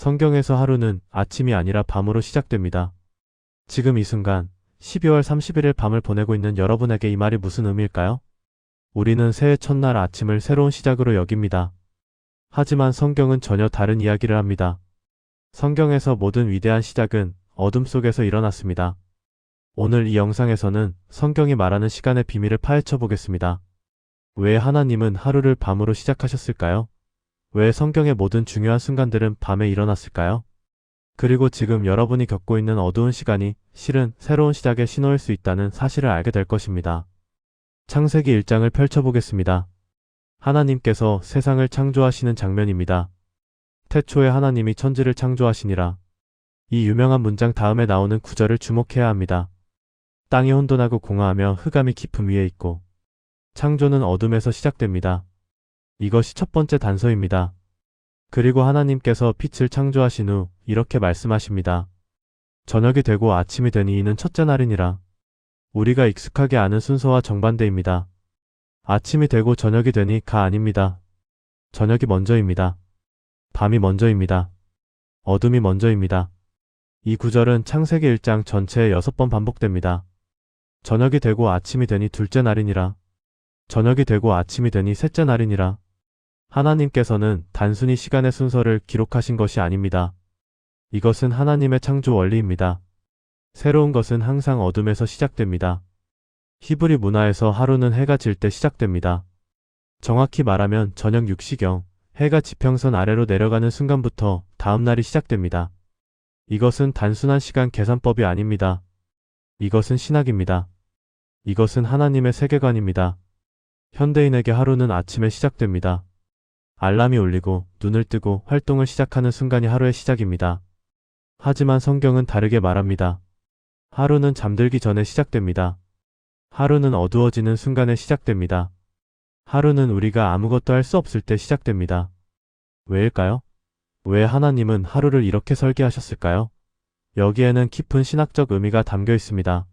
성경에서 하루는 아침이 아니라 밤으로 시작됩니다. 지금 이 순간 12월 31일 밤을 보내고 있는 여러분에게 이 말이 무슨 의미일까요? 우리는 새해 첫날 아침을 새로운 시작으로 여깁니다. 하지만 성경은 전혀 다른 이야기를 합니다. 성경에서 모든 위대한 시작은 어둠 속에서 일어났습니다. 오늘 이 영상에서는 성경이 말하는 시간의 비밀을 파헤쳐 보겠습니다. 왜 하나님은 하루를 밤으로 시작하셨을까요? 왜 성경의 모든 중요한 순간들은 밤에 일어났을까요? 그리고 지금 여러분이 겪고 있는 어두운 시간이 실은 새로운 시작의 신호일 수 있다는 사실을 알게 될 것입니다. 창세기 1장을 펼쳐보겠습니다. 하나님께서 세상을 창조하시는 장면입니다. 태초에 하나님이 천지를 창조하시니라. 이 유명한 문장 다음에 나오는 구절을 주목해야 합니다. 땅이 혼돈하고 공허하며 흑암이 깊음 위에 있고 창조는 어둠에서 시작됩니다. 이것이 첫 번째 단서입니다. 그리고 하나님께서 빛을 창조하신 후 이렇게 말씀하십니다. 저녁이 되고 아침이 되니 이는 첫째 날이니라. 우리가 익숙하게 아는 순서와 정반대입니다. 아침이 되고 저녁이 되니가 아닙니다. 저녁이 먼저입니다. 밤이 먼저입니다. 어둠이 먼저입니다. 이 구절은 창세기 1장 전체에 6번 반복됩니다. 저녁이 되고 아침이 되니 둘째 날이니라. 저녁이 되고 아침이 되니 셋째 날이니라. 하나님께서는 단순히 시간의 순서를 기록하신 것이 아닙니다. 이것은 하나님의 창조 원리입니다. 새로운 것은 항상 어둠에서 시작됩니다. 히브리 문화에서 하루는 해가 질 때 시작됩니다. 정확히 말하면 저녁 6시경 해가 지평선 아래로 내려가는 순간부터 다음 날이 시작됩니다. 이것은 단순한 시간 계산법이 아닙니다. 이것은 신학입니다. 이것은 하나님의 세계관입니다. 현대인에게 하루는 아침에 시작됩니다. 알람이 울리고 눈을 뜨고 활동을 시작하는 순간이 하루의 시작입니다. 하지만 성경은 다르게 말합니다. 하루는 잠들기 전에 시작됩니다. 하루는 어두워지는 순간에 시작됩니다. 하루는 우리가 아무것도 할 수 없을 때 시작됩니다. 왜일까요? 왜 하나님은 하루를 이렇게 설계하셨을까요? 여기에는 깊은 신학적 의미가 담겨 있습니다.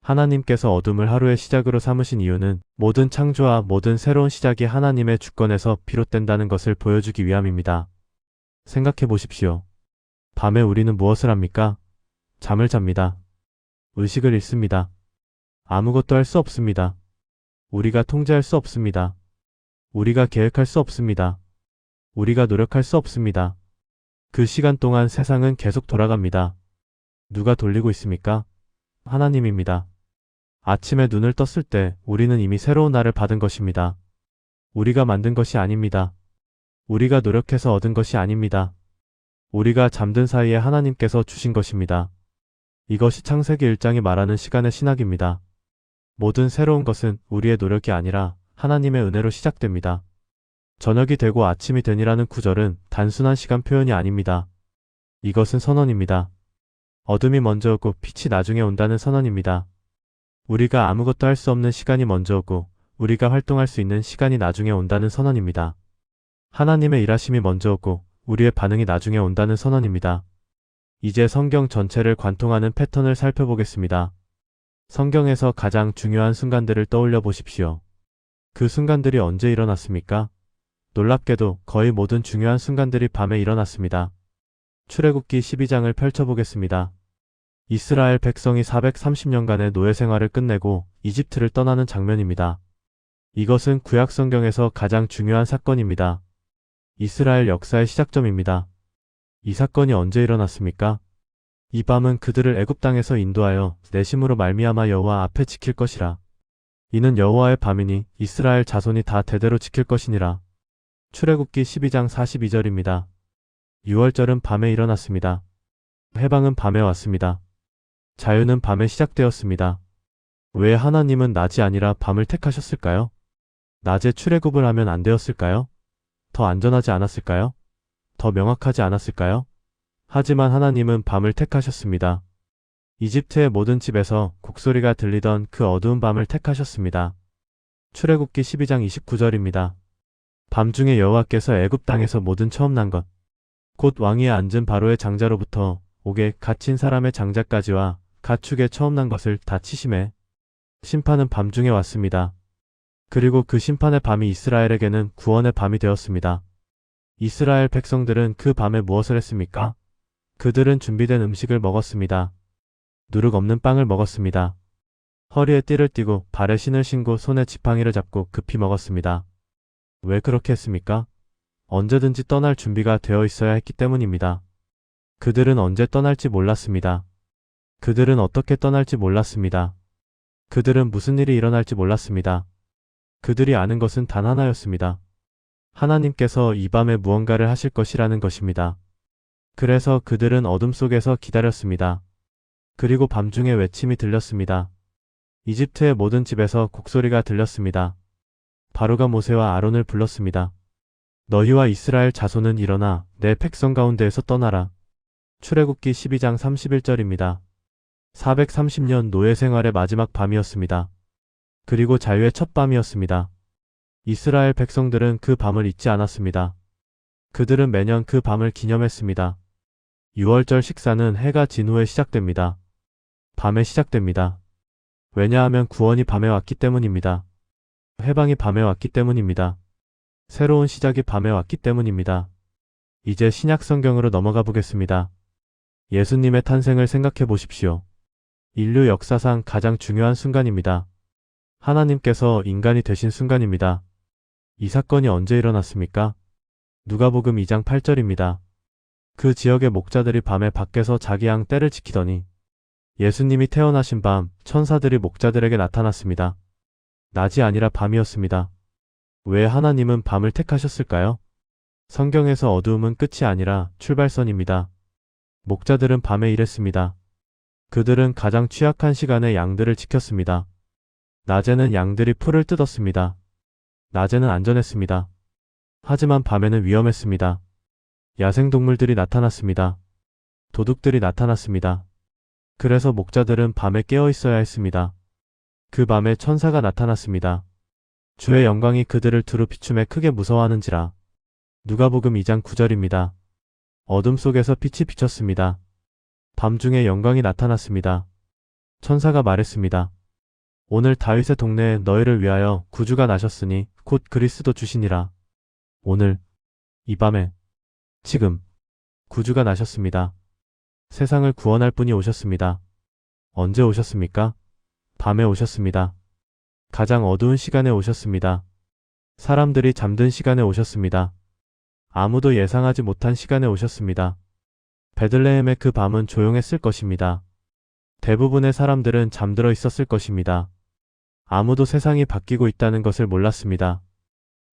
하나님께서 어둠을 하루의 시작으로 삼으신 이유는 모든 창조와 모든 새로운 시작이 하나님의 주권에서 비롯된다는 것을 보여주기 위함입니다. 생각해 보십시오. 밤에 우리는 무엇을 합니까? 잠을 잡니다. 의식을 잃습니다. 아무것도 할 수 없습니다. 우리가 통제할 수 없습니다. 우리가 계획할 수 없습니다. 우리가 노력할 수 없습니다. 그 시간 동안 세상은 계속 돌아갑니다. 누가 돌리고 있습니까? 하나님입니다. 아침에 눈을 떴을 때 우리는 이미 새로운 날을 받은 것입니다. 우리가 만든 것이 아닙니다. 우리가 노력해서 얻은 것이 아닙니다. 우리가 잠든 사이에 하나님께서 주신 것입니다. 이것이 창세기 1장이 말하는 시간의 신학입니다. 모든 새로운 것은 우리의 노력이 아니라 하나님의 은혜로 시작됩니다. 저녁이 되고 아침이 되니라는 구절은 단순한 시간 표현이 아닙니다. 이것은 선언입니다. 어둠이 먼저 오고 빛이 나중에 온다는 선언입니다. 우리가 아무것도 할 수 없는 시간이 먼저 오고 우리가 활동할 수 있는 시간이 나중에 온다는 선언입니다. 하나님의 일하심이 먼저 오고 우리의 반응이 나중에 온다는 선언입니다. 이제 성경 전체를 관통하는 패턴을 살펴보겠습니다. 성경에서 가장 중요한 순간들을 떠올려 보십시오. 그 순간들이 언제 일어났습니까? 놀랍게도 거의 모든 중요한 순간들이 밤에 일어났습니다. 출애굽기 12장을 펼쳐보겠습니다. 이스라엘 백성이 430년간의 노예 생활을 끝내고 이집트를 떠나는 장면입니다. 이것은 구약 성경에서 가장 중요한 사건입니다. 이스라엘 역사의 시작점입니다. 이 사건이 언제 일어났습니까? 이 밤은 그들을 애굽 땅에서 인도하여 내 심으로 말미암아 여호와 앞에 지킬 것이라. 이는 여호와의 밤이니 이스라엘 자손이 다 대대로 지킬 것이니라. 출애굽기 12장 42절입니다. 유월절은 밤에 일어났습니다. 해방은 밤에 왔습니다. 자유는 밤에 시작되었습니다. 왜 하나님은 낮이 아니라 밤을 택하셨을까요? 낮에 출애굽을 하면 안 되었을까요? 더 안전하지 않았을까요? 더 명확하지 않았을까요? 하지만 하나님은 밤을 택하셨습니다. 이집트의 모든 집에서 곡소리가 들리던 그 어두운 밤을 택하셨습니다. 출애굽기 12장 29절입니다. 밤중에 여호와께서 애굽 땅에서 모든 처음 난 것, 곧 왕위에 앉은 바로의 장자로부터 옥에 갇힌 사람의 장자까지와 가축의 처음 난 것을 다 치심해. 심판은 밤중에 왔습니다. 그리고 그 심판의 밤이 이스라엘에게는 구원의 밤이 되었습니다. 이스라엘 백성들은 그 밤에 무엇을 했습니까? 그들은 준비된 음식을 먹었습니다. 누룩 없는 빵을 먹었습니다. 허리에 띠를 띠고 발에 신을 신고 손에 지팡이를 잡고 급히 먹었습니다. 왜 그렇게 했습니까? 언제든지 떠날 준비가 되어 있어야 했기 때문입니다. 그들은 언제 떠날지 몰랐습니다. 그들은 어떻게 떠날지 몰랐습니다. 그들은 무슨 일이 일어날지 몰랐습니다. 그들이 아는 것은 단 하나였습니다. 하나님께서 이 밤에 무언가를 하실 것이라는 것입니다. 그래서 그들은 어둠 속에서 기다렸습니다. 그리고 밤중에 외침이 들렸습니다. 이집트의 모든 집에서 곡소리가 들렸습니다. 바로가 모세와 아론을 불렀습니다. 너희와 이스라엘 자손은 일어나 내 백성 가운데에서 떠나라. 출애굽기 12장 31절입니다. 430년 노예 생활의 마지막 밤이었습니다. 그리고 자유의 첫 밤이었습니다. 이스라엘 백성들은 그 밤을 잊지 않았습니다. 그들은 매년 그 밤을 기념했습니다. 6월절 식사는 해가 진 후에 시작됩니다. 밤에 시작됩니다. 왜냐하면 구원이 밤에 왔기 때문입니다. 해방이 밤에 왔기 때문입니다. 새로운 시작이 밤에 왔기 때문입니다. 이제 신약 성경으로 넘어가 보겠습니다. 예수님의 탄생을 생각해 보십시오. 인류 역사상 가장 중요한 순간입니다. 하나님께서 인간이 되신 순간입니다. 이 사건이 언제 일어났습니까? 누가복음 2장 8절입니다. 그 지역의 목자들이 밤에 밖에서 자기 양 떼를 지키더니 예수님이 태어나신 밤 천사들이 목자들에게 나타났습니다. 낮이 아니라 밤이었습니다. 왜 하나님은 밤을 택하셨을까요? 성경에서 어두움은 끝이 아니라 출발선입니다. 목자들은 밤에 일했습니다. 그들은 가장 취약한 시간에 양들을 지켰습니다. 낮에는 양들이 풀을 뜯었습니다. 낮에는 안전했습니다. 하지만 밤에는 위험했습니다. 야생동물들이 나타났습니다. 도둑들이 나타났습니다. 그래서 목자들은 밤에 깨어 있어야 했습니다. 그 밤에 천사가 나타났습니다. 주의 영광이 그들을 두루 비춤에 크게 무서워하는지라. 누가복음 2장 9절입니다. 어둠 속에서 빛이 비쳤습니다. 밤중에 영광이 나타났습니다. 천사가 말했습니다. 오늘 다윗의 동네에 너희를 위하여 구주가 나셨으니 곧 그리스도 주시니라. 오늘, 이 밤에, 지금, 구주가 나셨습니다. 세상을 구원할 분이 오셨습니다. 언제 오셨습니까? 밤에 오셨습니다. 가장 어두운 시간에 오셨습니다. 사람들이 잠든 시간에 오셨습니다. 아무도 예상하지 못한 시간에 오셨습니다. 베들레헴의 그 밤은 조용했을 것입니다. 대부분의 사람들은 잠들어 있었을 것입니다. 아무도 세상이 바뀌고 있다는 것을 몰랐습니다.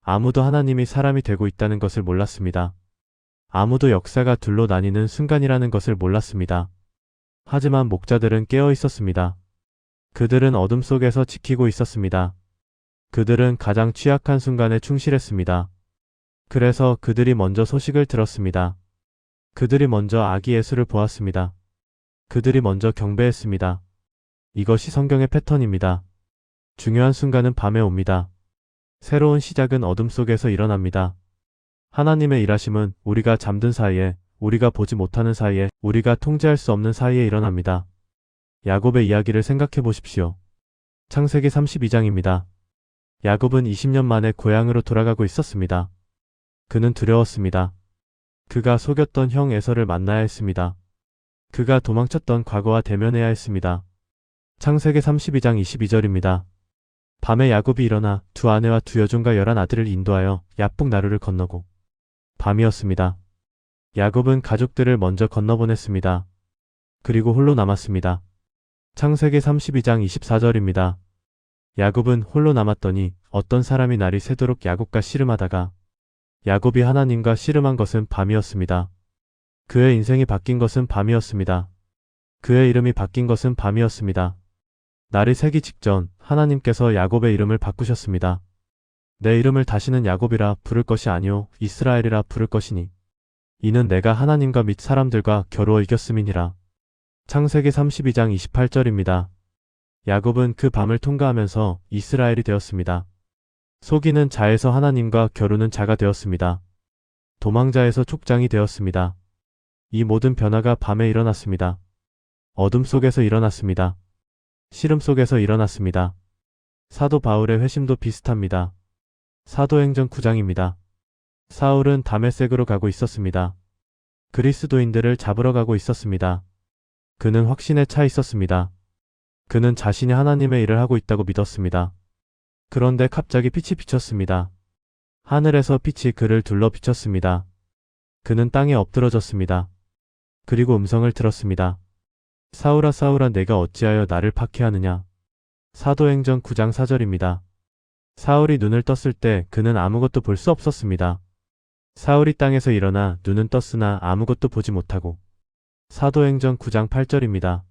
아무도 하나님이 사람이 되고 있다는 것을 몰랐습니다. 아무도 역사가 둘로 나뉘는 순간이라는 것을 몰랐습니다. 하지만 목자들은 깨어 있었습니다. 그들은 어둠 속에서 지키고 있었습니다. 그들은 가장 취약한 순간에 충실했습니다. 그래서 그들이 먼저 소식을 들었습니다. 그들이 먼저 아기 예수를 보았습니다. 그들이 먼저 경배했습니다. 이것이 성경의 패턴입니다. 중요한 순간은 밤에 옵니다. 새로운 시작은 어둠 속에서 일어납니다. 하나님의 일하심은 우리가 잠든 사이에, 우리가 보지 못하는 사이에, 우리가 통제할 수 없는 사이에 일어납니다. 야곱의 이야기를 생각해 보십시오. 창세기 32장입니다. 야곱은 20년 만에 고향으로 돌아가고 있었습니다. 그는 두려웠습니다. 그가 속였던 형 에서를 만나야 했습니다. 그가 도망쳤던 과거와 대면해야 했습니다. 창세기 32장 22절입니다. 밤에 야곱이 일어나 두 아내와 두 여종과 11아들을 인도하여 야복 나루를 건너고 밤이었습니다. 야곱은 가족들을 먼저 건너보냈습니다. 그리고 홀로 남았습니다. 창세기 32장 24절입니다. 야곱은 홀로 남았더니 어떤 사람이 날이 새도록 야곱과 씨름하다가 야곱이 하나님과 씨름한 것은 밤이었습니다. 그의 인생이 바뀐 것은 밤이었습니다. 그의 이름이 바뀐 것은 밤이었습니다. 날이 새기 직전 하나님께서 야곱의 이름을 바꾸셨습니다. 내 이름을 다시는 야곱이라 부를 것이 아니오 이스라엘이라 부를 것이니 이는 내가 하나님과 및 사람들과 겨루어 이겼음이니라. 창세기 32장 28절입니다. 야곱은 그 밤을 통과하면서 이스라엘이 되었습니다. 속이는 자에서 하나님과 겨루는 자가 되었습니다. 도망자에서 족장이 되었습니다. 이 모든 변화가 밤에 일어났습니다. 어둠 속에서 일어났습니다. 시름 속에서 일어났습니다. 사도 바울의 회심도 비슷합니다. 사도행전 9장입니다. 사울은 다메섹으로 가고 있었습니다. 그리스도인들을 잡으러 가고 있었습니다. 그는 확신에 차 있었습니다. 그는 자신이 하나님의 일을 하고 있다고 믿었습니다. 그런데 갑자기 빛이 비쳤습니다. 하늘에서 빛이 그를 둘러 비쳤습니다. 그는 땅에 엎드러졌습니다. 그리고 음성을 들었습니다. 사울아 사울아 내가 어찌하여 나를 박해하느냐. 사도행전 9장 4절입니다. 사울이 눈을 떴을 때 그는 아무것도 볼 수 없었습니다. 사울이 땅에서 일어나 눈은 떴으나 아무것도 보지 못하고. 사도행전 9장 8절입니다.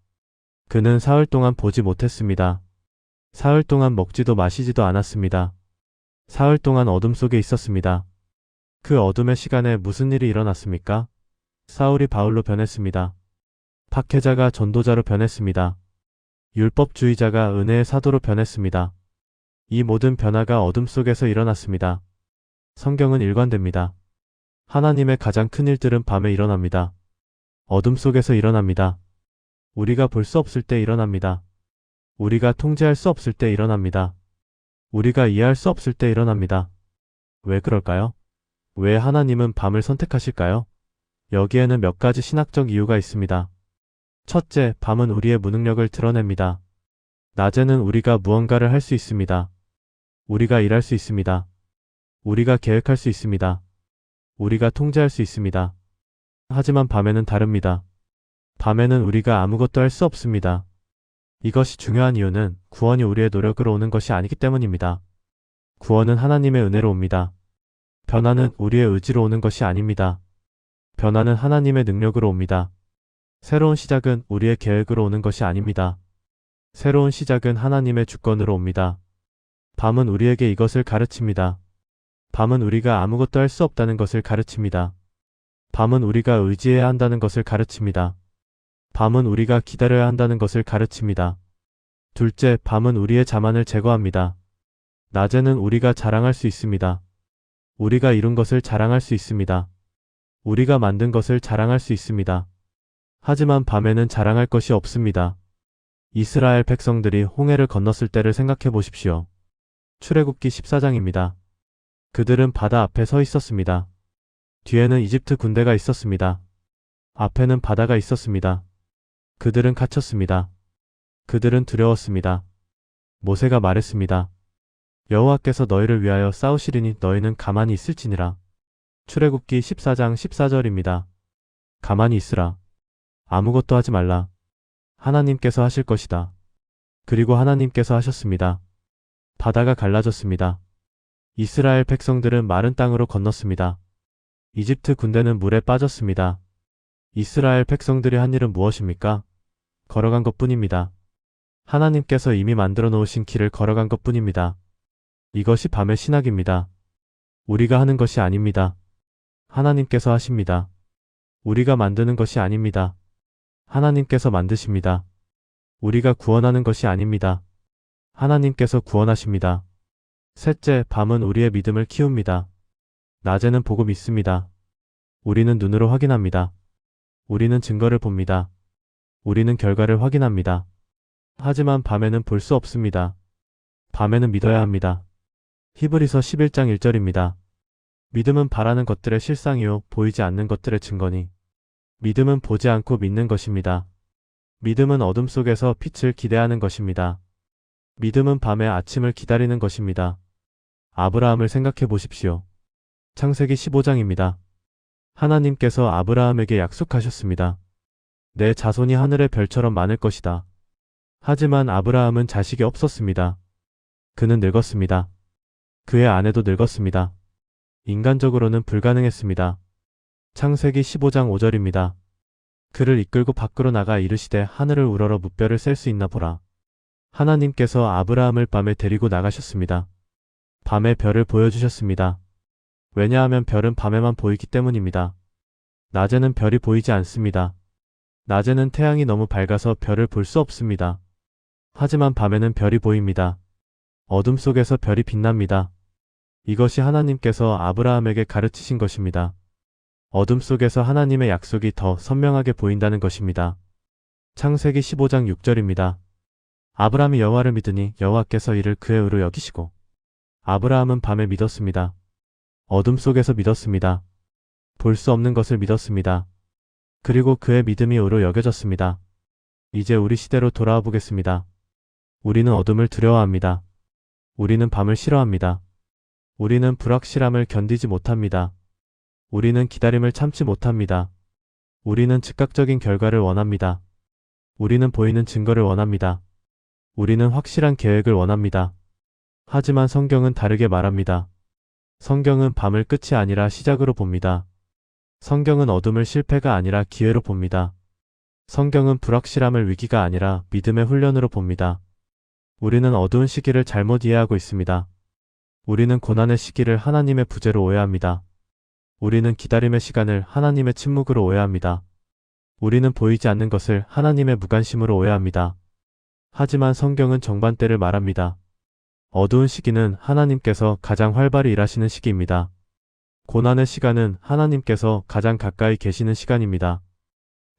그는 사흘 동안 보지 못했습니다. 사흘 동안 먹지도 마시지도 않았습니다. 사흘 동안 어둠 속에 있었습니다. 그 어둠의 시간에 무슨 일이 일어났습니까? 사울이 바울로 변했습니다. 박해자가 전도자로 변했습니다. 율법주의자가 은혜의 사도로 변했습니다. 이 모든 변화가 어둠 속에서 일어났습니다. 성경은 일관됩니다. 하나님의 가장 큰 일들은 밤에 일어납니다. 어둠 속에서 일어납니다. 우리가 볼 수 없을 때 일어납니다. 우리가 통제할 수 없을 때 일어납니다. 우리가 이해할 수 없을 때 일어납니다. 왜 그럴까요? 왜 하나님은 밤을 선택하실까요? 여기에는 몇 가지 신학적 이유가 있습니다. 첫째, 밤은 우리의 무능력을 드러냅니다. 낮에는 우리가 무언가를 할 수 있습니다. 우리가 일할 수 있습니다. 우리가 계획할 수 있습니다. 우리가 통제할 수 있습니다. 하지만 밤에는 다릅니다. 밤에는 우리가 아무것도 할 수 없습니다. 이것이 중요한 이유는 구원이 우리의 노력으로 오는 것이 아니기 때문입니다. 구원은 하나님의 은혜로 옵니다. 변화는 우리의 의지로 오는 것이 아닙니다. 변화는 하나님의 능력으로 옵니다. 새로운 시작은 우리의 계획으로 오는 것이 아닙니다. 새로운 시작은 하나님의 주권으로 옵니다. 밤은 우리에게 이것을 가르칩니다. 밤은 우리가 아무것도 할 수 없다는 것을 가르칩니다. 밤은 우리가 의지해야 한다는 것을 가르칩니다. 밤은 우리가 기다려야 한다는 것을 가르칩니다. 둘째, 밤은 우리의 자만을 제거합니다. 낮에는 우리가 자랑할 수 있습니다. 우리가 이룬 것을 자랑할 수 있습니다. 우리가 만든 것을 자랑할 수 있습니다. 하지만 밤에는 자랑할 것이 없습니다. 이스라엘 백성들이 홍해를 건넜을 때를 생각해 보십시오. 출애굽기 14장입니다. 그들은 바다 앞에 서 있었습니다. 뒤에는 이집트 군대가 있었습니다. 앞에는 바다가 있었습니다. 그들은 갇혔습니다. 그들은 두려웠습니다. 모세가 말했습니다. 여호와께서 너희를 위하여 싸우시리니 너희는 가만히 있을지니라. 출애굽기 14장 14절입니다. 가만히 있으라. 아무것도 하지 말라. 하나님께서 하실 것이다. 그리고 하나님께서 하셨습니다. 바다가 갈라졌습니다. 이스라엘 백성들은 마른 땅으로 건넜습니다. 이집트 군대는 물에 빠졌습니다. 이스라엘 백성들이 한 일은 무엇입니까? 걸어간 것뿐입니다. 하나님께서 이미 만들어 놓으신 길을 걸어간 것뿐입니다. 이것이 밤의 신학입니다. 우리가 하는 것이 아닙니다. 하나님께서 하십니다. 우리가 만드는 것이 아닙니다. 하나님께서 만드십니다. 우리가 구원하는 것이 아닙니다. 하나님께서 구원하십니다. 셋째, 밤은 우리의 믿음을 키웁니다. 낮에는 보고 믿습니다. 우리는 눈으로 확인합니다. 우리는 증거를 봅니다. 우리는 결과를 확인합니다. 하지만 밤에는 볼 수 없습니다. 밤에는 믿어야 합니다. 히브리서 11장 1절입니다. 믿음은 바라는 것들의 실상이요 보이지 않는 것들의 증거니. 믿음은 보지 않고 믿는 것입니다. 믿음은 어둠 속에서 빛을 기대하는 것입니다. 믿음은 밤의 아침을 기다리는 것입니다. 아브라함을 생각해 보십시오. 창세기 15장입니다. 하나님께서 아브라함에게 약속하셨습니다. 내 자손이 하늘의 별처럼 많을 것이다. 하지만 아브라함은 자식이 없었습니다. 그는 늙었습니다. 그의 아내도 늙었습니다. 인간적으로는 불가능했습니다. 창세기 15장 5절입니다. 그를 이끌고 밖으로 나가 이르시되 하늘을 우러러 무뼈를 셀 수 있나 보라. 하나님께서 아브라함을 밤에 데리고 나가셨습니다. 밤에 별을 보여주셨습니다. 왜냐하면 별은 밤에만 보이기 때문입니다. 낮에는 별이 보이지 않습니다. 낮에는 태양이 너무 밝아서 별을 볼 수 없습니다. 하지만 밤에는 별이 보입니다. 어둠 속에서 별이 빛납니다. 이것이 하나님께서 아브라함에게 가르치신 것입니다. 어둠 속에서 하나님의 약속이 더 선명하게 보인다는 것입니다. 창세기 15장 6절입니다. 아브라함이 여호와를 믿으니 여호와께서 이를 그의 의로 여기시고. 아브라함은 밤에 믿었습니다. 어둠 속에서 믿었습니다. 볼 수 없는 것을 믿었습니다. 그리고 그의 믿음이 옳로 여겨졌습니다. 이제 우리 시대로 돌아와 보겠습니다. 우리는 어둠을 두려워합니다. 우리는 밤을 싫어합니다. 우리는 불확실함을 견디지 못합니다. 우리는 기다림을 참지 못합니다. 우리는 즉각적인 결과를 원합니다. 우리는 보이는 증거를 원합니다. 우리는 확실한 계획을 원합니다. 하지만 성경은 다르게 말합니다. 성경은 밤을 끝이 아니라 시작으로 봅니다. 성경은 어둠을 실패가 아니라 기회로 봅니다. 성경은 불확실함을 위기가 아니라 믿음의 훈련으로 봅니다. 우리는 어두운 시기를 잘못 이해하고 있습니다. 우리는 고난의 시기를 하나님의 부재로 오해합니다. 우리는 기다림의 시간을 하나님의 침묵으로 오해합니다. 우리는 보이지 않는 것을 하나님의 무관심으로 오해합니다. 하지만 성경은 정반대를 말합니다. 어두운 시기는 하나님께서 가장 활발히 일하시는 시기입니다. 고난의 시간은 하나님께서 가장 가까이 계시는 시간입니다.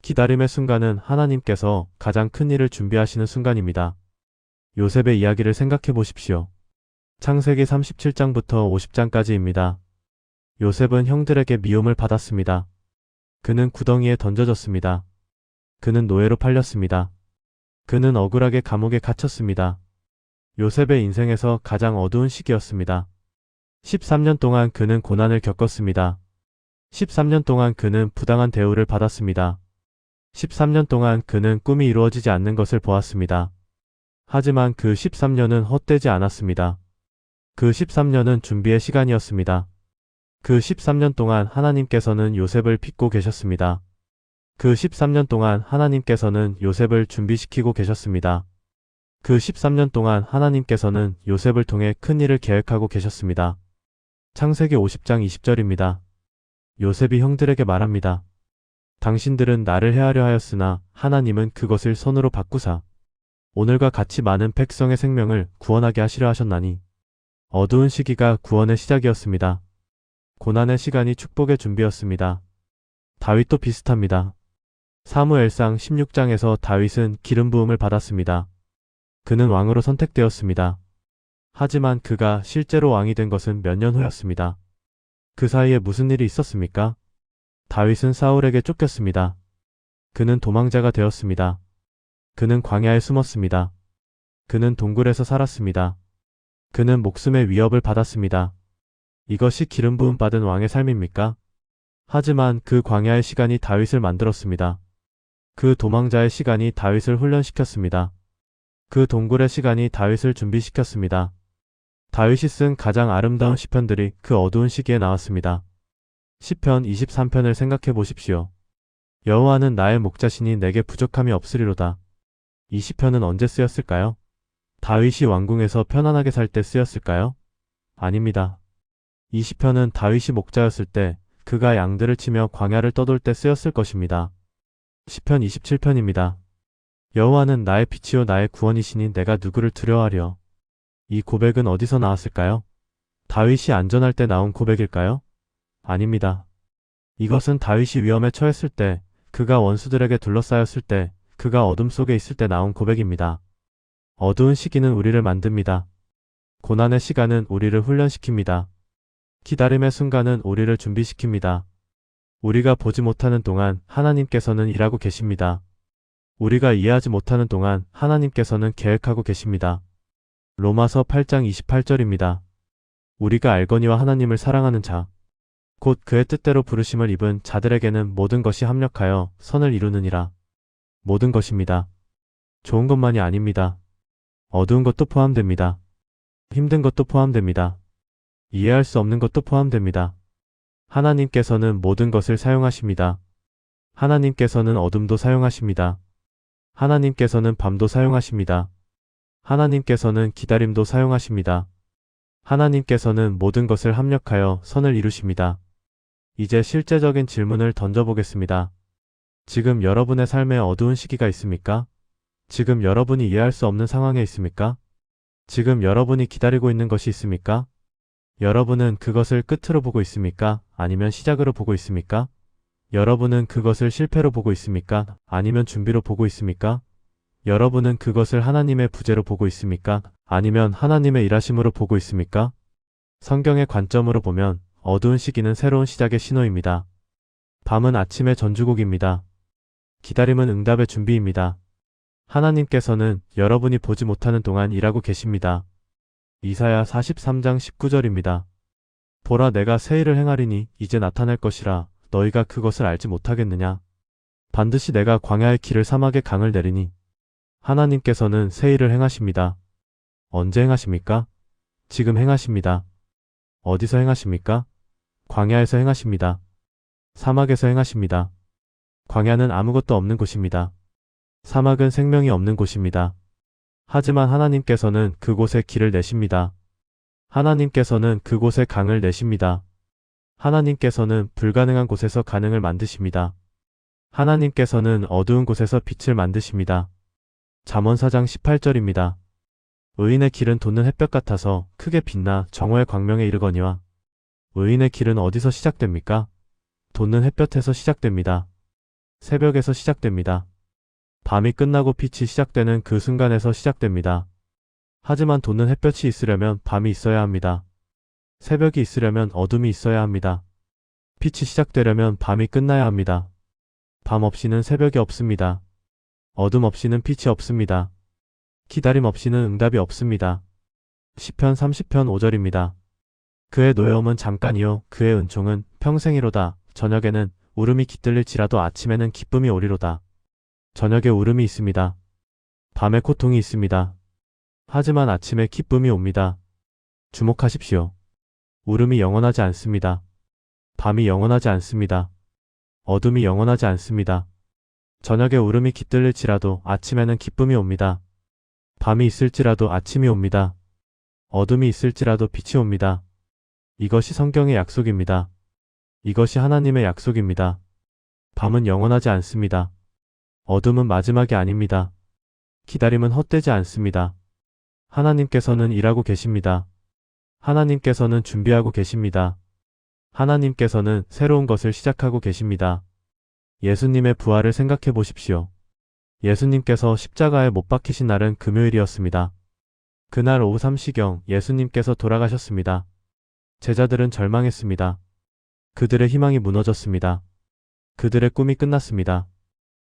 기다림의 순간은 하나님께서 가장 큰 일을 준비하시는 순간입니다. 요셉의 이야기를 생각해 보십시오. 창세기 37장부터 50장까지입니다. 요셉은 형들에게 미움을 받았습니다. 그는 구덩이에 던져졌습니다. 그는 노예로 팔렸습니다. 그는 억울하게 감옥에 갇혔습니다. 요셉의 인생에서 가장 어두운 시기였습니다. 13년 동안 그는 고난을 겪었습니다. 13년 동안 그는 부당한 대우를 받았습니다. 13년 동안 그는 꿈이 이루어지지 않는 것을 보았습니다. 하지만 그 13년은 헛되지 않았습니다. 그 13년은 준비의 시간이었습니다. 그 13년 동안 하나님께서는 요셉을 빚고 계셨습니다. 그 13년 동안 하나님께서는 요셉을 준비시키고 계셨습니다. 그 13년 동안 하나님께서는 요셉을 통해 큰 일을 계획하고 계셨습니다. 창세기 50장 20절입니다. 요셉이 형들에게 말합니다. 당신들은 나를 해하려 하였으나 하나님은 그것을 선으로 바꾸사 오늘과 같이 많은 백성의 생명을 구원하게 하시려 하셨나니. 어두운 시기가 구원의 시작이었습니다. 고난의 시간이 축복의 준비였습니다. 다윗도 비슷합니다. 사무엘상 16장에서 다윗은 기름 부음을 받았습니다. 그는 왕으로 선택되었습니다. 하지만 그가 실제로 왕이 된 것은 몇 년 후였습니다. 그 사이에 무슨 일이 있었습니까? 다윗은 사울에게 쫓겼습니다. 그는 도망자가 되었습니다. 그는 광야에 숨었습니다. 그는 동굴에서 살았습니다. 그는 목숨의 위협을 받았습니다. 이것이 기름 부음 받은 왕의 삶입니까? 하지만 그 광야의 시간이 다윗을 만들었습니다. 그 도망자의 시간이 다윗을 훈련시켰습니다. 그 동굴의 시간이 다윗을 준비시켰습니다. 다윗이 쓴 가장 아름다운 시편들이 그 어두운 시기에 나왔습니다. 시편 23편을 생각해 보십시오. 여호와는 나의 목자시니 내게 부족함이 없으리로다. 이 시편은 언제 쓰였을까요? 다윗이 왕궁에서 편안하게 살 때 쓰였을까요? 아닙니다. 이 시편은 다윗이 목자였을 때 그가 양들을 치며 광야를 떠돌 때 쓰였을 것입니다. 시편 27편입니다. 여호와는 나의 빛이요 나의 구원이시니 내가 누구를 두려워하려. 이 고백은 어디서 나왔을까요? 다윗이 안전할 때 나온 고백일까요? 아닙니다. 이것은 다윗이 위험에 처했을 때, 그가 원수들에게 둘러싸였을 때, 그가 어둠 속에 있을 때 나온 고백입니다. 어두운 시기는 우리를 만듭니다. 고난의 시간은 우리를 훈련시킵니다. 기다림의 순간은 우리를 준비시킵니다. 우리가 보지 못하는 동안 하나님께서는 일하고 계십니다. 우리가 이해하지 못하는 동안 하나님께서는 계획하고 계십니다. 로마서 8장 28절입니다. 우리가 알거니와 하나님을 사랑하는 자, 곧 그의 뜻대로 부르심을 입은 자들에게는 모든 것이 합력하여 선을 이루느니라. 모든 것입니다. 좋은 것만이 아닙니다. 어두운 것도 포함됩니다. 힘든 것도 포함됩니다. 이해할 수 없는 것도 포함됩니다. 하나님께서는 모든 것을 사용하십니다. 하나님께서는 어둠도 사용하십니다. 하나님께서는 밤도 사용하십니다. 하나님께서는 기다림도 사용하십니다. 하나님께서는 모든 것을 합력하여 선을 이루십니다. 이제 실제적인 질문을 던져보겠습니다. 지금 여러분의 삶에 어두운 시기가 있습니까? 지금 여러분이 이해할 수 없는 상황에 있습니까? 지금 여러분이 기다리고 있는 것이 있습니까? 여러분은 그것을 끝으로 보고 있습니까? 아니면 시작으로 보고 있습니까? 여러분은 그것을 실패로 보고 있습니까? 아니면 준비로 보고 있습니까? 여러분은 그것을 하나님의 부재로 보고 있습니까? 아니면 하나님의 일하심으로 보고 있습니까? 성경의 관점으로 보면 어두운 시기는 새로운 시작의 신호입니다. 밤은 아침의 전주곡입니다. 기다림은 응답의 준비입니다. 하나님께서는 여러분이 보지 못하는 동안 일하고 계십니다. 이사야 43장 19절입니다. 보라 내가 새 일을 행하리니 이제 나타날 것이라 너희가 그것을 알지 못하겠느냐. 반드시 내가 광야의 길을 사막의 강을 내리니. 하나님께서는 새 일을 행하십니다. 언제 행하십니까? 지금 행하십니다. 어디서 행하십니까? 광야에서 행하십니다. 사막에서 행하십니다. 광야는 아무것도 없는 곳입니다. 사막은 생명이 없는 곳입니다. 하지만 하나님께서는 그곳에 길을 내십니다. 하나님께서는 그곳에 강을 내십니다. 하나님께서는 불가능한 곳에서 가능을 만드십니다. 하나님께서는 어두운 곳에서 빛을 만드십니다. 잠언 4장 18절입니다. 의인의 길은 돋는 햇볕 같아서 크게 빛나 정오의 광명에 이르거니와. 의인의 길은 어디서 시작됩니까? 돋는 햇볕에서 시작됩니다. 새벽에서 시작됩니다. 밤이 끝나고 빛이 시작되는 그 순간에서 시작됩니다. 하지만 돋는 햇볕이 있으려면 밤이 있어야 합니다. 새벽이 있으려면 어둠이 있어야 합니다. 빛이 시작되려면 밤이 끝나야 합니다. 밤 없이는 새벽이 없습니다. 어둠 없이는 빛이 없습니다. 기다림 없이는 응답이 없습니다. 시편 30편 5절입니다. 그의 노여움은 잠깐이요 그의 은총은 평생이로다. 저녁에는 울음이 깃들릴지라도 아침에는 기쁨이 오리로다. 저녁에 울음이 있습니다. 밤에 고통이 있습니다. 하지만 아침에 기쁨이 옵니다. 주목하십시오. 울음이 영원하지 않습니다. 밤이 영원하지 않습니다. 어둠이 영원하지 않습니다. 저녁에 울음이 깃들릴지라도 아침에는 기쁨이 옵니다. 밤이 있을지라도 아침이 옵니다. 어둠이 있을지라도 빛이 옵니다. 이것이 성경의 약속입니다. 이것이 하나님의 약속입니다. 밤은 영원하지 않습니다. 어둠은 마지막이 아닙니다. 기다림은 헛되지 않습니다. 하나님께서는 일하고 계십니다. 하나님께서는 준비하고 계십니다. 하나님께서는 새로운 것을 시작하고 계십니다. 예수님의 부활을 생각해 보십시오. 예수님께서 십자가에 못 박히신 날은 금요일이었습니다. 그날 오후 3시경 예수님께서 돌아가셨습니다. 제자들은 절망했습니다. 그들의 희망이 무너졌습니다. 그들의 꿈이 끝났습니다.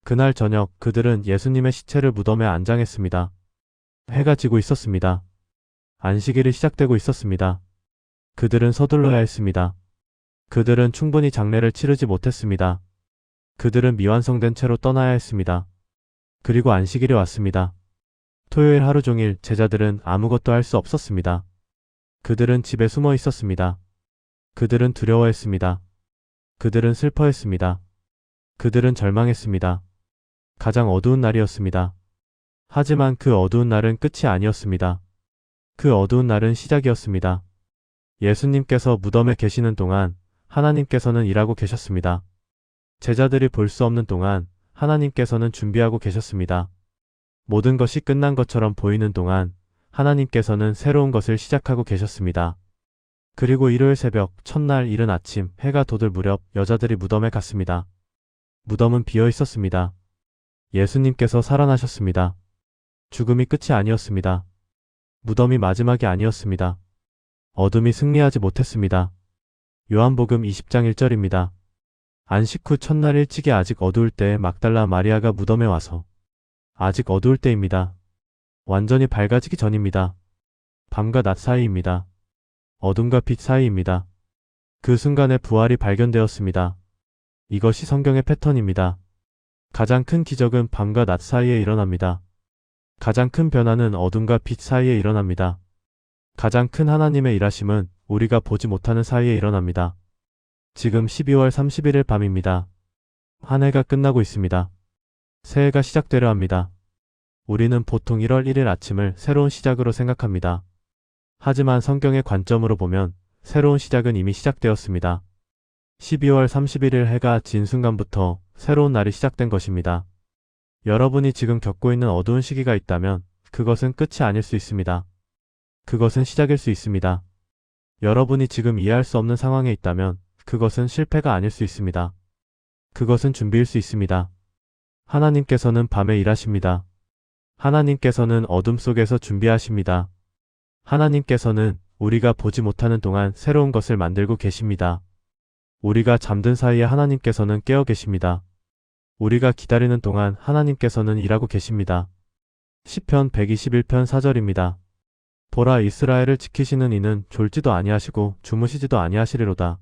그날 저녁 그들은 예수님의 시체를 무덤에 안장했습니다. 해가 지고 있었습니다. 안식일이 시작되고 있었습니다. 그들은 서둘러야 했습니다. 그들은 충분히 장례를 치르지 못했습니다. 그들은 미완성된 채로 떠나야 했습니다. 그리고 안식일이 왔습니다. 토요일 하루 종일 제자들은 아무것도 할 수 없었습니다. 그들은 집에 숨어 있었습니다. 그들은 두려워했습니다. 그들은 슬퍼했습니다. 그들은 절망했습니다. 가장 어두운 날이었습니다. 하지만 그 어두운 날은 끝이 아니었습니다. 그 어두운 날은 시작이었습니다. 예수님께서 무덤에 계시는 동안 하나님께서는 일하고 계셨습니다. 제자들이 볼 수 없는 동안 하나님께서는 준비하고 계셨습니다. 모든 것이 끝난 것처럼 보이는 동안 하나님께서는 새로운 것을 시작하고 계셨습니다. 그리고 일요일 새벽, 첫날 이른 아침, 해가 돋을 무렵 여자들이 무덤에 갔습니다. 무덤은 비어 있었습니다. 예수님께서 살아나셨습니다. 죽음이 끝이 아니었습니다. 무덤이 마지막이 아니었습니다. 어둠이 승리하지 못했습니다. 요한복음 20장 1절입니다. 안식 후 첫날 일찍이 아직 어두울 때에 막달라 마리아가 무덤에 와서 아직 어두울 때입니다. 완전히 밝아지기 전입니다. 밤과 낮 사이입니다. 어둠과 빛 사이입니다. 그 순간에 부활이 발견되었습니다. 이것이 성경의 패턴입니다. 가장 큰 기적은 밤과 낮 사이에 일어납니다. 가장 큰 변화는 어둠과 빛 사이에 일어납니다. 가장 큰 하나님의 일하심은 우리가 보지 못하는 사이에 일어납니다. 지금 12월 31일 밤입니다. 한 해가 끝나고 있습니다. 새해가 시작되려 합니다. 우리는 보통 1월 1일 아침을 새로운 시작으로 생각합니다. 하지만 성경의 관점으로 보면 새로운 시작은 이미 시작되었습니다. 12월 31일 해가 진 순간부터 새로운 날이 시작된 것입니다. 여러분이 지금 겪고 있는 어두운 시기가 있다면 그것은 끝이 아닐 수 있습니다. 그것은 시작일 수 있습니다. 여러분이 지금 이해할 수 없는 상황에 있다면 그것은 실패가 아닐 수 있습니다. 그것은 준비일 수 있습니다. 하나님께서는 밤에 일하십니다. 하나님께서는 어둠 속에서 준비하십니다. 하나님께서는 우리가 보지 못하는 동안 새로운 것을 만들고 계십니다. 우리가 잠든 사이에 하나님께서는 깨어 계십니다. 우리가 기다리는 동안 하나님께서는 일하고 계십니다. 시편 121편 4절입니다. 보라, 이스라엘을 지키시는 이는 졸지도 아니하시고 주무시지도 아니하시리로다.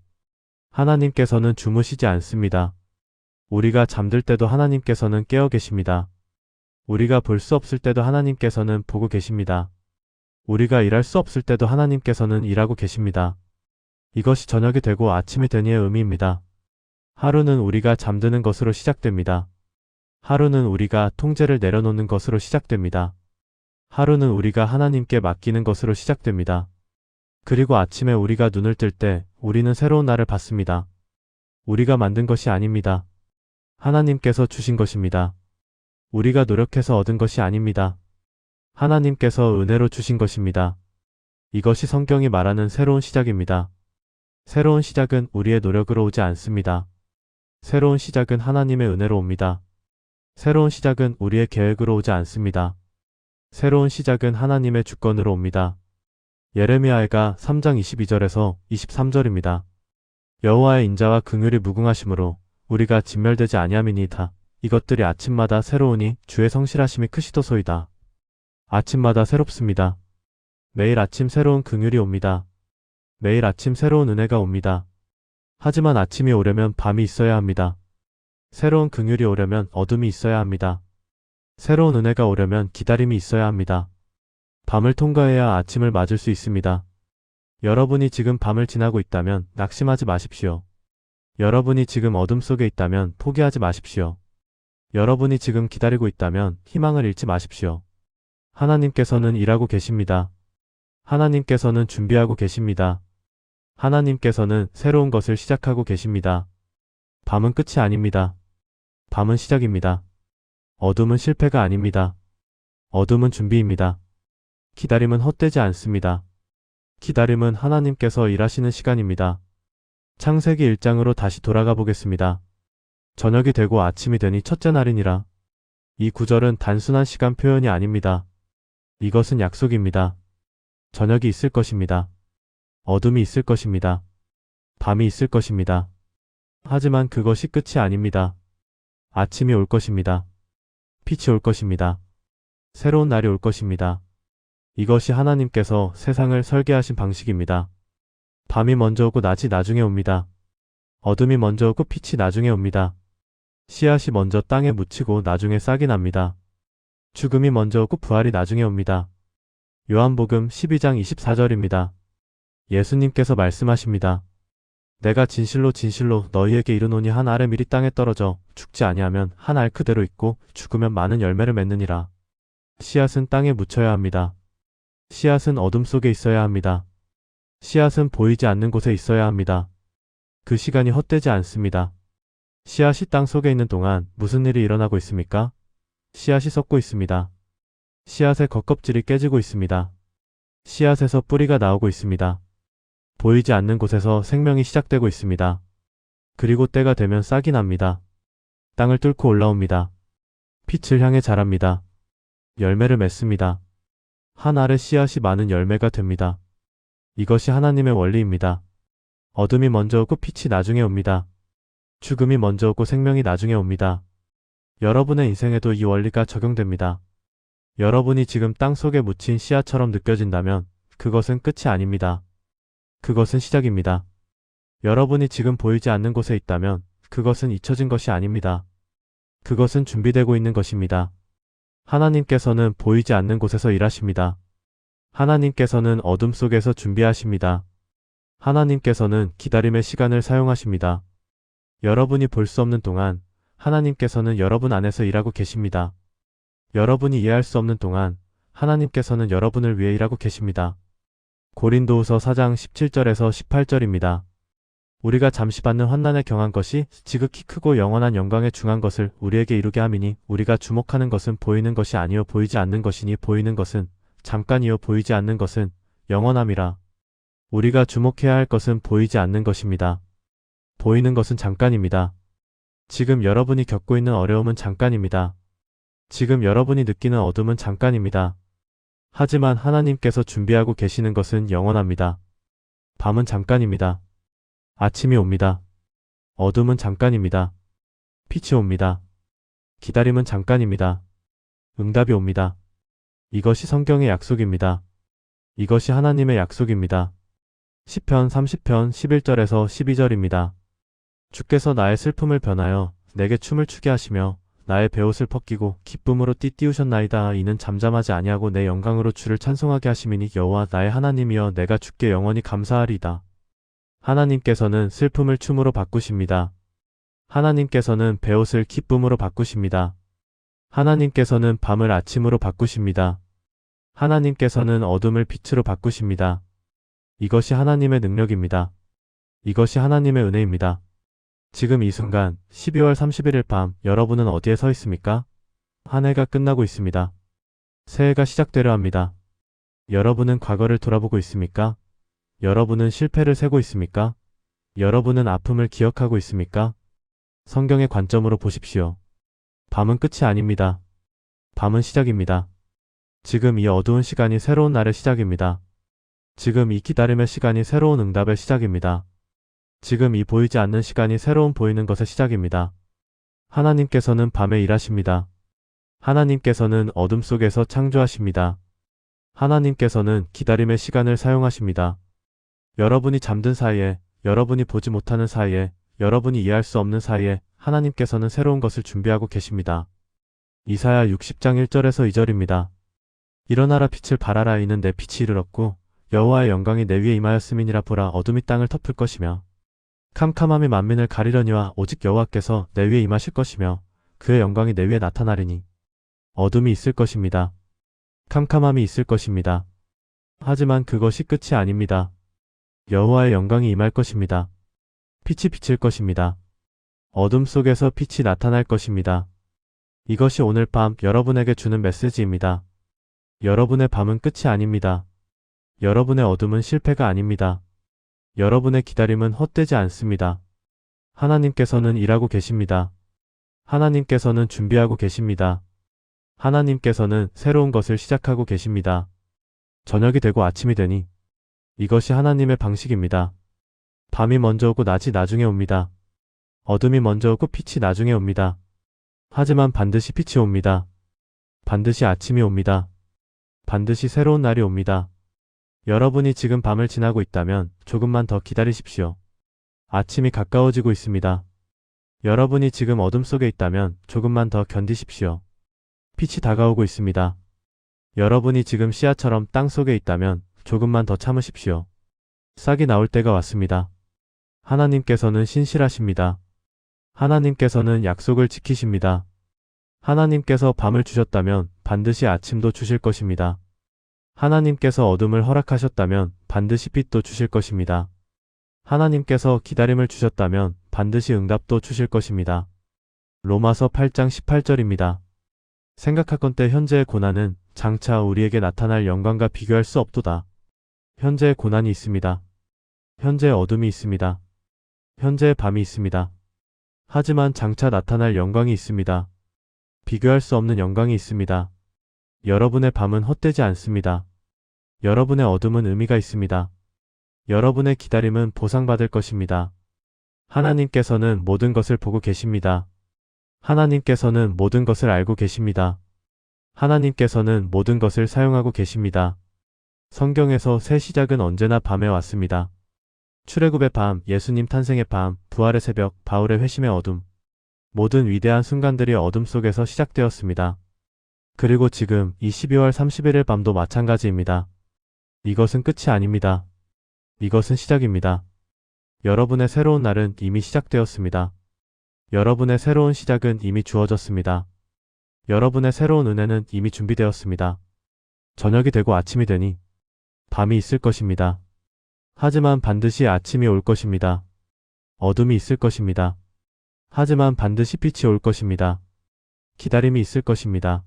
하나님께서는 주무시지 않습니다. 우리가 잠들 때도 하나님께서는 깨어 계십니다. 우리가 볼 수 없을 때도 하나님께서는 보고 계십니다. 우리가 일할 수 없을 때도 하나님께서는 일하고 계십니다. 이것이 저녁이 되고 아침이 되니의 의미입니다. 하루는 우리가 잠드는 것으로 시작됩니다. 하루는 우리가 통제를 내려놓는 것으로 시작됩니다. 하루는 우리가 하나님께 맡기는 것으로 시작됩니다. 그리고 아침에 우리가 눈을 뜰 때 우리는 새로운 날을 받습니다. 우리가 만든 것이 아닙니다. 하나님께서 주신 것입니다. 우리가 노력해서 얻은 것이 아닙니다. 하나님께서 은혜로 주신 것입니다. 이것이 성경이 말하는 새로운 시작입니다. 새로운 시작은 우리의 노력으로 오지 않습니다. 새로운 시작은 하나님의 은혜로 옵니다. 새로운 시작은 우리의 계획으로 오지 않습니다. 새로운 시작은 하나님의 주권으로 옵니다. 예레미야가 3장 22절에서 23절입니다. 여호와의 인자와 긍휼이 무궁하심으로 우리가 진멸되지 아니함이니이다. 이것들이 아침마다 새로우니 주의 성실하심이 크시도소이다. 아침마다 새롭습니다. 매일 아침 새로운 긍휼이 옵니다. 매일 아침 새로운 은혜가 옵니다. 하지만 아침이 오려면 밤이 있어야 합니다. 새로운 긍휼이 오려면 어둠이 있어야 합니다. 새로운 은혜가 오려면 기다림이 있어야 합니다. 밤을 통과해야 아침을 맞을 수 있습니다. 여러분이 지금 밤을 지나고 있다면 낙심하지 마십시오. 여러분이 지금 어둠 속에 있다면 포기하지 마십시오. 여러분이 지금 기다리고 있다면 희망을 잃지 마십시오. 하나님께서는 일하고 계십니다. 하나님께서는 준비하고 계십니다. 하나님께서는 새로운 것을 시작하고 계십니다. 밤은 끝이 아닙니다. 밤은 시작입니다. 어둠은 실패가 아닙니다. 어둠은 준비입니다. 기다림은 헛되지 않습니다. 기다림은 하나님께서 일하시는 시간입니다. 창세기 1장으로 다시 돌아가 보겠습니다. 저녁이 되고 아침이 되니 첫째 날이니라. 이 구절은 단순한 시간 표현이 아닙니다. 이것은 약속입니다. 저녁이 있을 것입니다. 어둠이 있을 것입니다. 밤이 있을 것입니다. 하지만 그것이 끝이 아닙니다. 아침이 올 것입니다. 빛이 올 것입니다. 새로운 날이 올 것입니다. 이것이 하나님께서 세상을 설계하신 방식입니다. 밤이 먼저 오고 낮이 나중에 옵니다. 어둠이 먼저 오고 빛이 나중에 옵니다. 씨앗이 먼저 땅에 묻히고 나중에 싹이 납니다. 죽음이 먼저 오고 부활이 나중에 옵니다. 요한복음 12장 24절입니다. 예수님께서 말씀하십니다. 내가 진실로 진실로 너희에게 이르노니 한 알의 밀이 땅에 떨어져 죽지 아니하면 한 알 그대로 있고 죽으면 많은 열매를 맺느니라. 씨앗은 땅에 묻혀야 합니다. 씨앗은 어둠 속에 있어야 합니다. 씨앗은 보이지 않는 곳에 있어야 합니다. 그 시간이 헛되지 않습니다. 씨앗이 땅 속에 있는 동안 무슨 일이 일어나고 있습니까? 씨앗이 썩고 있습니다. 씨앗의 겉껍질이 깨지고 있습니다. 씨앗에서 뿌리가 나오고 있습니다. 보이지 않는 곳에서 생명이 시작되고 있습니다. 그리고 때가 되면 싹이 납니다. 땅을 뚫고 올라옵니다. 빛을 향해 자랍니다. 열매를 맺습니다. 한 알의 씨앗이 많은 열매가 됩니다. 이것이 하나님의 원리입니다. 어둠이 먼저 오고 빛이 나중에 옵니다. 죽음이 먼저 오고 생명이 나중에 옵니다. 여러분의 인생에도 이 원리가 적용됩니다. 여러분이 지금 땅 속에 묻힌 씨앗처럼 느껴진다면 그것은 끝이 아닙니다. 그것은 시작입니다. 여러분이 지금 보이지 않는 곳에 있다면 그것은 잊혀진 것이 아닙니다. 그것은 준비되고 있는 것입니다. 하나님께서는 보이지 않는 곳에서 일하십니다. 하나님께서는 어둠 속에서 준비하십니다. 하나님께서는 기다림의 시간을 사용하십니다. 여러분이 볼 수 없는 동안 하나님께서는 여러분 안에서 일하고 계십니다. 여러분이 이해할 수 없는 동안 하나님께서는 여러분을 위해 일하고 계십니다. 고린도후서 4장 17절에서 18절입니다. 우리가 잠시 받는 환난에 경한 것이 지극히 크고 영원한 영광에 중한 것을 우리에게 이루게 함이니 우리가 주목하는 것은 보이는 것이 아니요 보이지 않는 것이니 보이는 것은 잠깐이요 보이지 않는 것은 영원함이라. 우리가 주목해야 할 것은 보이지 않는 것입니다. 보이는 것은 잠깐입니다. 지금 여러분이 겪고 있는 어려움은 잠깐입니다. 지금 여러분이 느끼는 어둠은 잠깐입니다. 하지만 하나님께서 준비하고 계시는 것은 영원합니다. 밤은 잠깐입니다. 아침이 옵니다. 어둠은 잠깐입니다. 빛이 옵니다. 기다림은 잠깐입니다. 응답이 옵니다. 이것이 성경의 약속입니다. 이것이 하나님의 약속입니다. 시편 30편 11절에서 12절입니다. 주께서 나의 슬픔을 변하여 내게 춤을 추게 하시며 나의 베옷을 벗기고 기쁨으로 띠띠우셨나이다. 이는 잠잠하지 아니하고 내 영광으로 주를 찬송하게 하심이니 여호와 나의 하나님이여 내가 주께 영원히 감사하리이다. 하나님께서는 슬픔을 춤으로 바꾸십니다. 하나님께서는 베옷을 기쁨으로 바꾸십니다. 하나님께서는 밤을 아침으로 바꾸십니다. 하나님께서는 어둠을 빛으로 바꾸십니다. 이것이 하나님의 능력입니다. 이것이 하나님의 은혜입니다. 지금 이 순간 12월 31일 밤 여러분은 어디에 서 있습니까? 한 해가 끝나고 있습니다. 새해가 시작되려 합니다. 여러분은 과거를 돌아보고 있습니까? 여러분은 실패를 세고 있습니까? 여러분은 아픔을 기억하고 있습니까? 성경의 관점으로 보십시오. 밤은 끝이 아닙니다. 밤은 시작입니다. 지금 이 어두운 시간이 새로운 날의 시작입니다. 지금 이 기다림의 시간이 새로운 응답의 시작입니다. 지금 이 보이지 않는 시간이 새로운 보이는 것의 시작입니다. 하나님께서는 밤에 일하십니다. 하나님께서는 어둠 속에서 창조하십니다. 하나님께서는 기다림의 시간을 사용하십니다. 여러분이 잠든 사이에, 여러분이 보지 못하는 사이에, 여러분이 이해할 수 없는 사이에 하나님께서는 새로운 것을 준비하고 계십니다. 이사야 60장 1절에서 2절입니다. 일어나라 빛을 발하라 이는 내 빛이 이르렀고 여호와의 영광이 내 위에 임하였음이니라. 보라 어둠이 땅을 덮을 것이며 캄캄함이 만민을 가리려니와 오직 여호와께서 내 위에 임하실 것이며 그의 영광이 내 위에 나타나리니. 어둠이 있을 것입니다. 캄캄함이 있을 것입니다. 하지만 그것이 끝이 아닙니다. 여호와의 영광이 임할 것입니다. 빛이 비칠 것입니다. 어둠 속에서 빛이 나타날 것입니다. 이것이 오늘 밤 여러분에게 주는 메시지입니다. 여러분의 밤은 끝이 아닙니다. 여러분의 어둠은 실패가 아닙니다. 여러분의 기다림은 헛되지 않습니다. 하나님께서는 일하고 계십니다. 하나님께서는 준비하고 계십니다. 하나님께서는 새로운 것을 시작하고 계십니다. 저녁이 되고 아침이 되니 이것이 하나님의 방식입니다. 밤이 먼저 오고 낮이 나중에 옵니다. 어둠이 먼저 오고 빛이 나중에 옵니다. 하지만 반드시 빛이 옵니다. 반드시 아침이 옵니다. 반드시 새로운 날이 옵니다. 여러분이 지금 밤을 지나고 있다면 조금만 더 기다리십시오. 아침이 가까워지고 있습니다. 여러분이 지금 어둠 속에 있다면 조금만 더 견디십시오. 빛이 다가오고 있습니다. 여러분이 지금 씨앗처럼 땅 속에 있다면 조금만 더 참으십시오. 싹이 나올 때가 왔습니다. 하나님께서는 신실하십니다. 하나님께서는 약속을 지키십니다. 하나님께서 밤을 주셨다면 반드시 아침도 주실 것입니다. 하나님께서 어둠을 허락하셨다면 반드시 빛도 주실 것입니다. 하나님께서 기다림을 주셨다면 반드시 응답도 주실 것입니다. 로마서 8장 18절입니다. 생각하건대 현재의 고난은 장차 우리에게 나타날 영광과 비교할 수 없도다. 현재의 고난이 있습니다. 현재의 어둠이 있습니다. 현재의 밤이 있습니다. 하지만 장차 나타날 영광이 있습니다. 비교할 수 없는 영광이 있습니다. 여러분의 밤은 헛되지 않습니다. 여러분의 어둠은 의미가 있습니다. 여러분의 기다림은 보상받을 것입니다. 하나님께서는 모든 것을 보고 계십니다. 하나님께서는 모든 것을 알고 계십니다. 하나님께서는 모든 것을 사용하고 계십니다. 성경에서 새 시작은 언제나 밤에 왔습니다. 출애굽의 밤, 예수님 탄생의 밤, 부활의 새벽, 바울의 회심의 어둠. 모든 위대한 순간들이 어둠 속에서 시작되었습니다. 그리고 지금 이 12월 31일 밤도 마찬가지입니다. 이것은 끝이 아닙니다. 이것은 시작입니다. 여러분의 새로운 날은 이미 시작되었습니다. 여러분의 새로운 시작은 이미 주어졌습니다. 여러분의 새로운 은혜는 이미 준비되었습니다. 저녁이 되고 아침이 되니 밤이 있을 것입니다. 하지만 반드시 아침이 올 것입니다. 어둠이 있을 것입니다. 하지만 반드시 빛이 올 것입니다. 기다림이 있을 것입니다.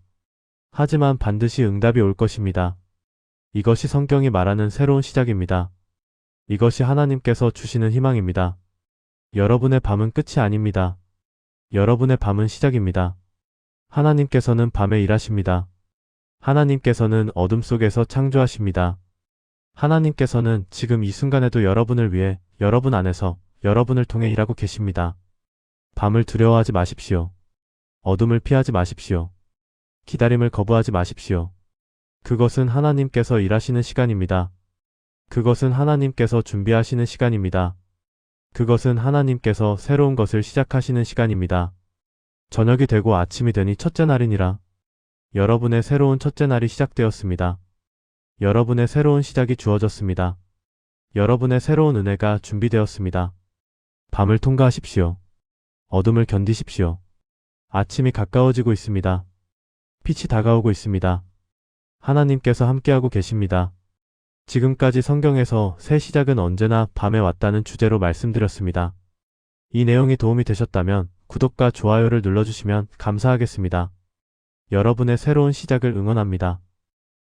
하지만 반드시 응답이 올 것입니다. 이것이 성경이 말하는 새로운 시작입니다. 이것이 하나님께서 주시는 희망입니다. 여러분의 밤은 끝이 아닙니다. 여러분의 밤은 시작입니다. 하나님께서는 밤에 일하십니다. 하나님께서는 어둠 속에서 창조하십니다. 하나님께서는 지금 이 순간에도 여러분을 위해 여러분 안에서 여러분을 통해 일하고 계십니다. 밤을 두려워하지 마십시오. 어둠을 피하지 마십시오. 기다림을 거부하지 마십시오. 그것은 하나님께서 일하시는 시간입니다. 그것은 하나님께서 준비하시는 시간입니다. 그것은 하나님께서 새로운 것을 시작하시는 시간입니다. 저녁이 되고 아침이 되니 첫째 날이니라. 여러분의 새로운 첫째 날이 시작되었습니다. 여러분의 새로운 시작이 주어졌습니다. 여러분의 새로운 은혜가 준비되었습니다. 밤을 통과하십시오. 어둠을 견디십시오. 아침이 가까워지고 있습니다. 빛이 다가오고 있습니다. 하나님께서 함께하고 계십니다. 지금까지 성경에서 새 시작은 언제나 밤에 왔다는 주제로 말씀드렸습니다. 이 내용이 도움이 되셨다면 구독과 좋아요를 눌러주시면 감사하겠습니다. 여러분의 새로운 시작을 응원합니다.